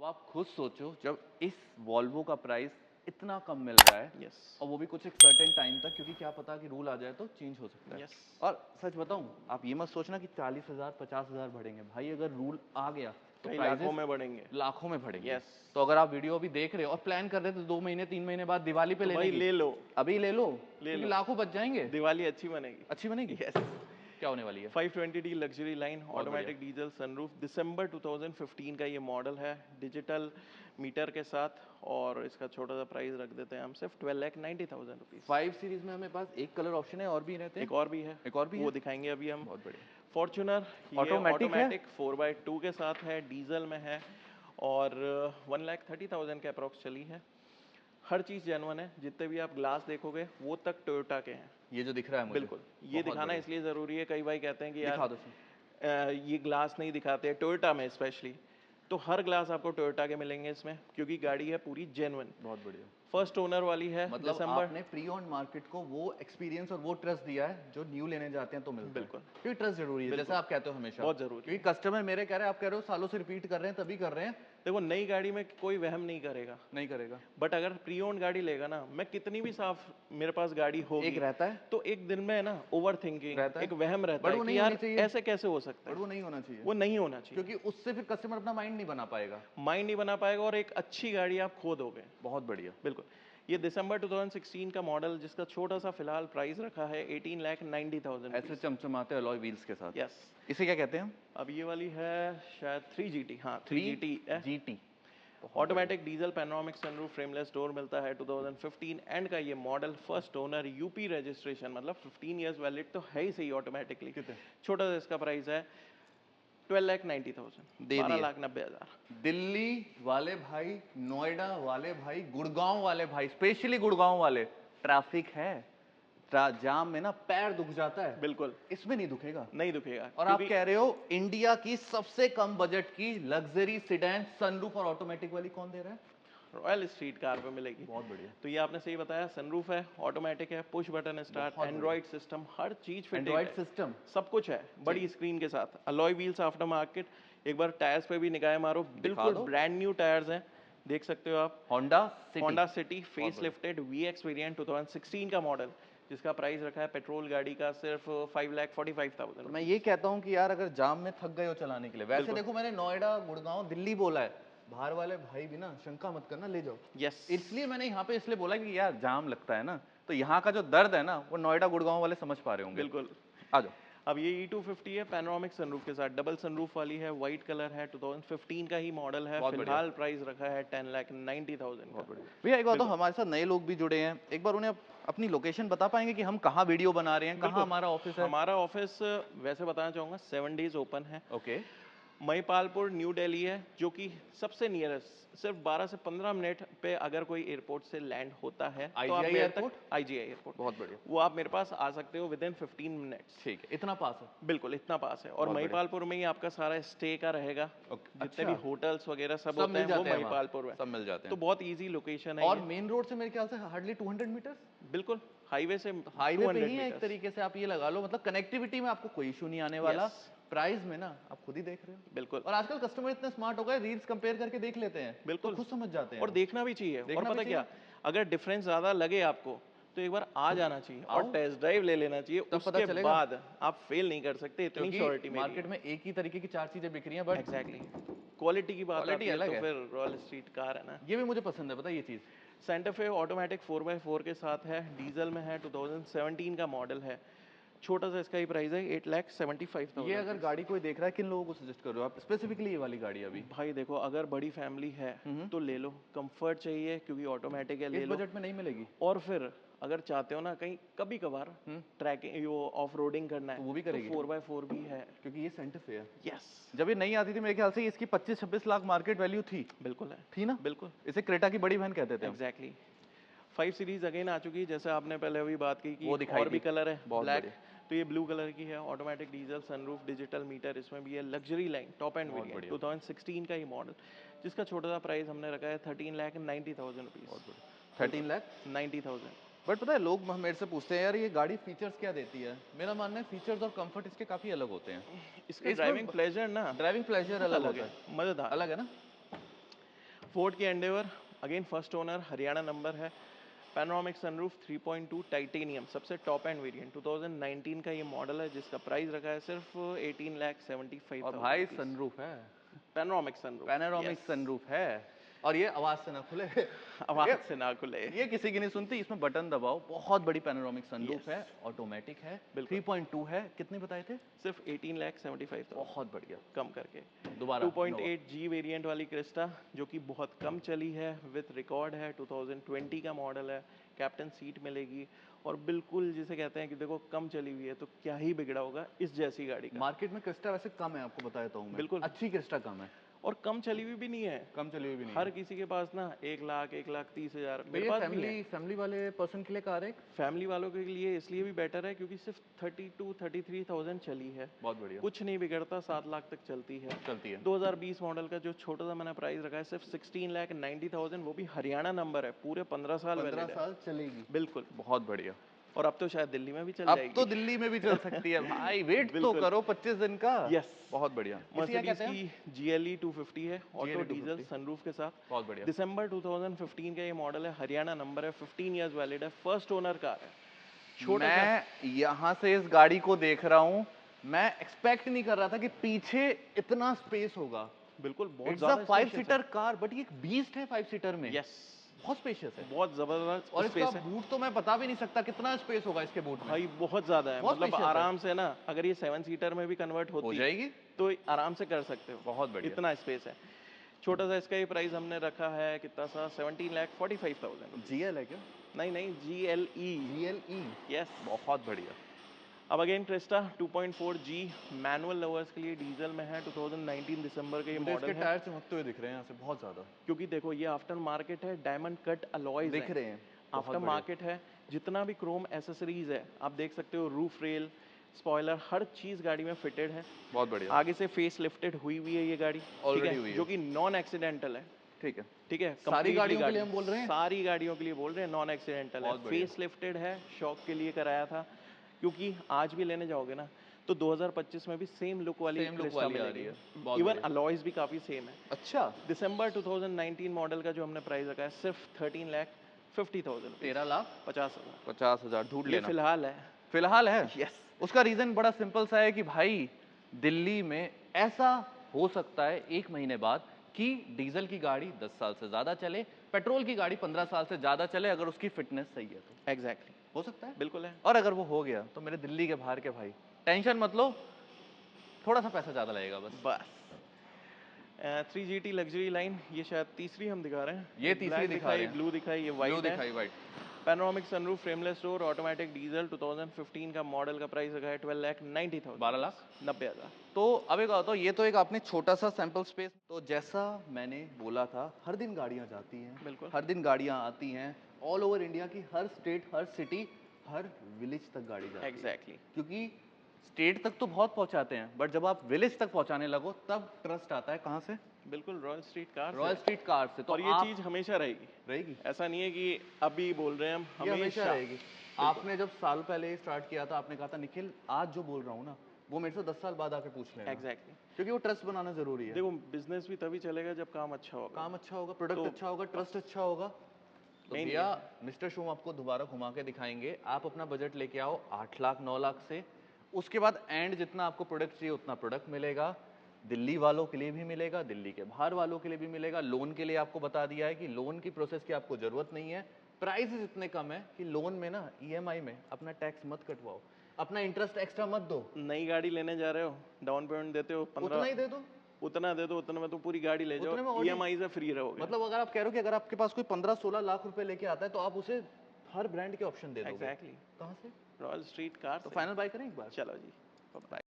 आप खुद सोचो, जब इस वॉल्वो का प्राइस इतना कम मिल रहा है यस और वो भी कुछ एक सर्टेन टाइम तक, क्योंकि क्या पता कि रूल आ जाए तो चेंज हो सकता है। यस और सच बताऊं, आप ये मत सोचना कि 40,000 50,000 बढ़ेंगे भाई, अगर रूल आ गया तो कई प्राइजेस लाखों में बढ़ेंगे। लाखों में बढ़ेंगे। यस तो अगर आप वीडियो अभी देख रहे हो और प्लान कर रहे थे 2 महीने 3 महीने बाद दिवाली पे तो लेने भाई की, ले लो, अभी ले लो, ले क्योंकि लो, लाखों बच जाएंगे। दिवाली अच्छी बनेगी। अच्छी बनेगी। यस क्या होने वाली है? 520D लग्जरी लाइन, बहुत बढ़िया। ऑटोमेटिक डीजल सनरूफ, दिसंबर 2015 का ये मॉडल है, डिजिटल मीटर के साथ, और इसका छोटा सा प्राइस रख देते हैं हम सिर्फ 12,90,000 रुपीज़। 5 सीरीज में हमें पास एक कलर ऑप्शन है, और भी रहते हैं? एक और भी है, एक और भी वो है? दिखाएंगे अभी हम। बहुत बढ़िया। फॉर्च्यूनर, ये ऑटोमेटिक है? ऑटोमेटिक 4x2 के साथ है, डीजल में है, और 1,30,000 के अप्रॉक्स चली है। हर चीज़ जेन्युइन है, जितने भी आप ग्लास देखोगे वो तक टोयोटा के हैं। ये जो दिख रहा है मुझे, बिल्कुल, ये बहुत दिखाना बढ़िया। इसलिए ज़रूरी है, कई भाई कहते हैं कि यार दिखा दो सर। ये ग्लास नहीं दिखाते, टोयोटा में स्पेशली, तो हर ग्लास आपको टोयोटा के मिलेंगे इसमें, क्योंकि गाड़ी है पूरी जेन्युइन। बहुत बढ़िया। फर्स्ट ओनर वाली है, मतलब दिसंबर। आपने प्री ऑन मार्केट को वो एक्सपीरियंस और वो ट्रस्ट दिया है जो न्यू लेने जाते हैं तो मिलता बिल्कुल, है, क्योंकि ट्रस्ट जरूरी है, जैसे बिल्कुल, आप कहते हो हमेशा। बहुत ज़रूरी क्योंकि है। कस्टमर मेरे कह रहे हैं, आप कह रहे हो सालों से रिपीट कर रहे हैं, तभी कर रहे हैं। देखो, नई गाड़ी में कोई वहम नहीं करेगा, नहीं करेगा। बट अगर प्री ओन्ड गाड़ी लेगा ना, मैं कितनी भी साफ मेरे पास गाड़ी एक होगी, रहता है, तो एक दिन में ना ओवर थिंकिंग, रहता है, एक वहम रहता बट है वो नहीं कि होनी यार चाहिए। ऐसे कैसे हो सकता बट है। वो नहीं होना चाहिए, वो नहीं होना चाहिए, क्योंकि उससे फिर कस्टमर अपना माइंड नहीं बना पाएगा। माइंड नहीं बना पाएगा और एक अच्छी गाड़ी आप खो दोगे। बहुत बढ़िया। बिल्कुल। ये दिसंबर 2016 का मॉडल, जिसका छोटा सा फिलहाल प्राइस रखा है 18,90,000 ऐसे चमचमाते अलॉय व्हील्स के साथ। यस। इसे क्या कहते हैं हम? अब ये वाली है शायद 3GT, हाँ 3GT है। 3GT। Automatic diesel panoramic sunroof, frameless door मिलता है, 2015 एंड का ये model, first owner, UP registration, मतलब 15 इयर्स वैलिड तो है ही सही ऑटोमेटिकली। कितने? छोटा सा इसका प्राइस है 12,90,000, दे दिए। 12,90,000। दिल्ली वाले भाई, नोएडा वाले भाई, गुड़गांव वाले भाई, स्पेशली गुड़गांव वाले, ट्रैफिक है, जाम में ना पैर दुख जाता है, बिल्कुल इसमें नहीं दुखेगा। नहीं दुखेगा, और आप कह रहे हो इंडिया की सबसे कम बजट की लग्जरी सिडैन सनरूफ और ऑटोमेटिक वाली कौन दे रहा है? रॉयल स्ट्रीट कार पे मिलेगी। बहुत बढ़िया। तो ये आपने सही बताया, सनरूफ है, ऑटोमेटिक है, पुश बटन स्टार्ट, बहुत एंड्रॉइड सिस्टम, हर चीज फिटेड एंड्रॉइड है, सिस्टम सब कुछ है, बड़ी स्क्रीन के साथ, अलॉय व्हील्स आफ्टर मार्केट। एक बार टायर्स पे भी निगाह मारो, दिखा बिल्कुल दो। ब्रांड न्यू टायर्स हैं, देख सकते हो आप। Honda city. Honda city face lifted VX variant 2016 का मॉडल, जिसका प्राइस रखा है पेट्रोल गाड़ी का सिर्फ 5,45,000। तो मैं ये कहता हूँ कि यार अगर जाम में थक गए हो चलाने के लिए, वैसे बिल्कुल। देखो मैंने नोएडा, गुड़गांव, दिल्ली बोला है, बाहर वाले भाई भी ना शंका मत करना, ले जाओ। यस, इसलिए मैंने यहाँ पे इसलिए बोला कि यार जाम लगता है ना, तो यहाँ का जो दर्द है ना वो नोएडा गुड़गांव वाले समझ पा रहे होंगे। बिल्कुल। आ जाओ। अब ये E250 है, पैनोरामिक सनरूफ के साथ, डबल सनरूफ वाली है, वाइट कलर है, 2015 का ही मॉडल है, बहुत बढ़िया। फिलहाल प्राइस रखा है 10,90,000 का। भैया एक बात, तो हमारे साथ नए लोग भी जुड़े हैं, एक बार उन्हें अपनी लोकेशन बता पाएंगे कि हम कहाँ वीडियो बना रहे हैं, कहाँ हमारा ऑफिस है? हमारा ऑफिस वैसे बताना चाहूँगा 7 डेज ओपन है। ओके। महिपालपुर न्यू दिल्ली है, जो कि सबसे नियरेस्ट, सिर्फ 12 से 15 मिनट पे अगर कोई एयरपोर्ट से लैंड होता है तो आप IGI मेरे एयरपोर्ट? तक, IGI एयरपोर्ट, बहुत बढ़िया। वो आप मेरे पास आ सकते हो विद इन 15 मिनट्स। ठीक है, इतना पास है? बिल्कुल, इतना पास है। और बहुत बढ़िया। महिपालपुर में ही आपका सारा स्टे का रहेगा, जितने भी होटल्स वगैरह सब होते मिल हैं वो जाते हैं वहाँ, महिपालपुर में, सब मिल जाते तो हैं। बहुत इजी लोकेशन है और ये। मेन रोड से मेरे ख्याल से हार्डली 200 मीटर्स, बिल्कुल हाईवे से हाईवे पे 200 ही है एक मीटर्स। तरीके से, आप ये लगा लो, मतलब कनेक्टिविटी में आपको कोई इशू नहीं आने वाला। Yes, प्राइस में ना आप खुद ही देख रहे हो। बिल्कुल और आजकल कस्टमर इतने स्मार्ट हो गए, रील्स कंपेयर करके देख लेते हैं, बिल्कुल, तो खुद समझ जाते हैं। और देखना भी चाहिए। और देखना पता भी क्या, अगर डिफरेंस ज्यादा लगे आपको तो एक बार आ जाना चाहिए और आओ, टेस्ट ड्राइव ले लेना चाहिए, तब पता उसके चलेगा। बाद आप फेल नहीं कर सकते, इतनी श्योरिटी क्योंकि मेरी मार्केट है। में एक ही तरीके की 4 चीजें बिक रही हैं, बट एग्जैक्टली, क्वालिटी की बात क्वालिटी आती है अलग तो है। फिर रॉयल स्ट्रीट कार है ना। ये भी मुझे पसंद है, पता है ये चीज। सेंटर फे ऑटोमेटिक 4x4 के साथ है, डीजल में है, 2017 का मॉडल है, छोटा सा इसका ही प्राइस है ये 8,75,000। अगर गाड़ी कोई देख रहा है, किन लोगों को सजेस्ट कर रहे हो आप स्पेसिफिकली ये वाली गाड़ी अभी? भाई देखो, अगर बड़ी फैमिली है तो ले लो, कंफर्ट चाहिए क्योंकि ऑटोमेटिक है, ले इस लो। बजट में नहीं मिलेगी। और फिर अगर चाहते हो ना कहीं कभी कभार ट्रैकिंग, वो ऑफ रोडिंग करना है, तो वो भी करेगी, 4x4 भी है। क्योंकि ये सेंटर पे है। यस, जब ये नहीं आती थी मेरे ख्याल से इसकी 25-26 लाख मार्केट वैल्यू थी। बिल्कुल है, थी ना? बिल्कुल इसे क्रेटा की बड़ी बहन कहते थे हम। एग्जैक्टली। 5 सीरीज अगेन आ चुकी है, जैसे आपने पहले अभी बात की कि वो दिखाई और भी थी, कलर है बहुत ब्लैक, बढ़िया। तो ये ब्लू कलर की है, automatic diesel sunroof, digital meter इसमें भी है, लग्जरी लाइन टॉप एंड बहुत वेरिएंट, बढ़िया। 2016 का ही मॉडल, जिसका छोटा सा प्राइस हमने रखा है 13,90,000 रुपीज़। बहुत बढ़िया। 13,90,000। बट पता है लोग मेरे से पूछते हैं यार ये गाड़ी फीचर्स क्या देती है? मेरा मानना है फीचर्स और कंफर्ट इसके काफी अलग होते हैं। इसका ड्राइविंग प्लेजर ना ड्राइविंग प्लेजर अलग अलग होता है, है। मजेदार अलग है ना? फोर्ड की Endeavour, again first owner, Haryana number है। पैनोरामिक सनरूफ 3.2 टाइटेनियम, सबसे टॉप एंड वेरिएंट, 2019 का ये मॉडल है जिसका प्राइस रखा है सिर्फ 18,75,000। और भाई सनरूफ है, पैनोरामिक सनरूफ, पैनोरामिक सनरूफ है, और ये आवाज से ना खुले। आवाज ये से ना खुले। ये किसी की नहीं सुनती, इसमें बटन दबाओ, बहुत बड़ी पैनोरामिक सनरूफ है, ऑटोमेटिक है, बिल्कुल। 3.2 है, कितने बताए थे? सिर्फ 18,75,000 बहुत बढ़िया। कम करके। दोबारा 2.8 जी वेरिएंट वाली क्रिस्टा जो कि बहुत कम चली है, विथ रिकॉर्ड है, 2020 का मॉडल है, कैप्टन सीट मिलेगी, और बिल्कुल जिसे कहते हैं कि देखो कम चली हुई है तो क्या ही बिगड़ा होगा इस जैसी गाड़ी का। मार्केट में क्रिस्टा वैसे कम है, आपको बता देता हूँ मैं, बिल्कुल। अच्छी क्रिस्टा कम है, और कम चली हुई भी नहीं है, कम चली हुई भी नहीं हर है। किसी के पास ना 1,30,000 तो मेरे ये पास भी है। फैमिली वाले पर्सन के लिए कार है, फैमिली वालों के लिए इसलिए भी बेटर है क्योंकि सिर्फ 32-33,000 चली है, बहुत बढ़िया, कुछ नहीं बिगड़ता, 7 लाख तक चलती है। चलती है। 2020 मॉडल का जो छोटा सा मैंने प्राइस रखा है सिर्फ 16,90,000, वो भी हरियाणा नंबर है, पूरे 15 साल 15 वैलिड है। साल चलेगी, बिल्कुल। बहुत बढ़िया। और अब तो शायद दिल्ली में भी चल अब जाएगी। तो दिल्ली में भी चल सकती है भाई, वेट तो बिल्कुल। करो 25 दिन का। यस। बहुत बढ़िया। इसे क्या मर्सिडीज कहते हैं? की GLE 250 है, ऑटो GLE डीजल 250, सनरूफ के साथ। बहुत बढ़िया। दिसंबर 2015 का ये मॉडल है, हरियाणा नंबर है, 15 इयर्स वैलिड है, फर्स्ट ओनर कार है। छोटा सा मैं यहाँ से इस गाड़ी को देख रहा हूँ, मैं एक्सपेक्ट नहीं कर रहा था कि पीछे इतना स्पेस होगा। बिल्कुल बहुत इट्स अ ज्यादा 5 सीटर कार, बट ये एक बीस्ट है 5 सीटर में। यस, बहुत स्पेशियस है, बहुत जबरदस्त और इसका स्पेस है बूट तो मैं बता भी नहीं सकता कितना स्पेस होगा इसके बूट में। भाई, बहुत ज्यादा है। बहुत मतलब spacious है। आराम से ना, अगर ये 7 सीटर में भी कन्वर्ट हो होती जाएगी, तो आराम से कर सकते हो, बहुत बढ़िया। इतना स्पेस है। छोटा सा इसका ये प्राइस हमने रखा है कितना सा, 17,45,000। GL है क्या? नहीं नहीं, GLE। GLE, yes. बहुत बढ़िया। अब अगेन क्रिस्टा 2.4 जी, मैनुअल लवर्स के लिए डीजल में है, 2019 दिसंबर का ये मुझे मॉडल इसके है। टायर चमकते हुए दिख रहे हैं यहाँ से बहुत ज्यादा, क्योंकि देखो ये आफ्टर मार्केट है, डायमंड कट अलॉयज दिख रहे हैं, बहुत आफ्टर बढ़िया। मार्केट है। जितना भी क्रोम एसेसरीज है आप देख सकते हो, रूफ रेल, स्पॉइलर, हर चीज गाड़ी में फिटेड है। बहुत बढ़िया, आगे से फेस लिफ्टेड हुई हुई है ये गाड़ी, ठीक ऑलरेडी हुई है, है, जो कि नॉन एक्सीडेंटल है। ठीक है। ठीक है, सारी completely गाड़ियों के गाड़ी, लिए हम बोल रहे हैं? सारी गाड़ियों के लिए बोल रहे हैं, नॉन एक्सीडेंटल है, बहुत बढ़िया। फेस लिफ्टेड है, शॉक के लिए कराया था। क्योंकि आज भी लेने जाओगे ना तो 2025 में भी सेम लुक वाली सेम लुक क्रिस्टा वाली आ मिलेगी। रही है, बहुत इवन बढ़िया। अलॉयज भी काफी सेम है। अच्छा, दिसंबर 2019 मॉडल का जो हमने प्राइस रखा है सिर्फ 13,50,000, 13,50,000, 50,000। 50,000 ढूंढ ये लेना फिलहाल है। फिलहाल है। यस। उसका रीजन बड़ा सिंपल सा है कि भाई दिल्ली में ऐसा हो सकता है 1 महीने बाद कि डीजल की गाड़ी 10 साल से ज्यादा चले, पेट्रोल की गाड़ी 15 साल से ज्यादा चले, अगर उसकी फिटनेस सही है तो एग्जैक्टली, हो सकता है। बिल्कुल है। और अगर वो हो गया तो मेरे दिल्ली के बाहर के भाई टेंशन मत लो, थोड़ा सा पैसा ज्यादा लगेगा बस। बस 3GT लग्जरी लाइन, ये शायद तीसरी हम दिखा रहे हैं। ये तीसरी ब्लैक दिखा रहे हैं, ब्लू दिखाई, ये ब्लू वाइट है। दिखाई white. Panoramic sunroof, frameless door, automatic diesel, 2015 का मॉडल का प्राइस रखा है 12,90,000, 12,90,000। 90,000। तो अब एक आता, ये तो एक आपने छोटा सा सैंपल स्पेस, तो जैसा मैंने बोला था हर दिन गाड़ियां जाती हैं, बिल्कुल। हर दिन गाड़ियां आती हैं, ऑल ओवर इंडिया की हर स्टेट, हर सिटी, हर विलेज तक गाड़ी जाती है। एग्जैक्टली। क्योंकि स्टेट तक तो बहुत पहुंचाते हैं, बट जब आप विलेज तक पहुंचाने लगो तब ट्रस्ट आता है। कहाँ से? बिल्कुल, royal street car royal street car से। तो और ये आप चीज हमेशा रहेगी, रहेगी, ऐसा नहीं है कि अभी बोल रहे हैं हम, ये हमेशा हमेशा रहेगी। आपने जब साल पहले स्टार्ट किया था, आपने कहा था निखिल आज जो बोल रहा हूँ ना वो मेरे से 10 साल बाद आके पूछ लेना, एग्जैक्टली। क्योंकि वो ट्रस्ट बनाना जरूरी है। देखो बिजनेस भी तभी चलेगा जब काम अच्छा होगा। काम अच्छा होगा, प्रोडक्ट तो अच्छा होगा, ट्रस्ट अच्छा होगा। तो नहीं, भैया मिस्टर शोम आपको दोबारा घुमा के दिखाएंगे। आप अपना बजट लेके आओ 8 लाख 9 लाख से, उसके बाद एंड जितना आपको प्रोडक्ट चाहिए उतना प्रोडक्ट मिलेगा। दिल्ली वालों के लिए भी मिलेगा, दिल्ली के बाहर वालों के लिए भी मिलेगा। लोन के लिए आपको बता दिया है कि लोन की प्रोसेस की आपको जरूरत नहीं है। प्राइसेस इतने कम है कि लोन में ना EMI में अपना टैक्स मत कटवाओ, अपना इंटरेस्ट एक्स्ट्रा मत दो, नई गाड़ी लेने जा रहे हो, डाउन पेमेंट देते हो 15, उतना ही दे दो। उतना दे दो, उतना में तो पूरी गाड़ी ले जाओ, उतने में Audi- EMI से फ्री रहोगे। मतलब अगर आप कह रहे हो कि अगर आपके पास कोई 15-16 लाख रुपए लेके आता है तो आप उसे हर ब्रांड के ऑप्शन दे दोगे। एग्जैक्टली। कहाँ से? रॉयल स्ट्रीट कार तो फाइनल बाय करें एक बार। चलो जी, बाय।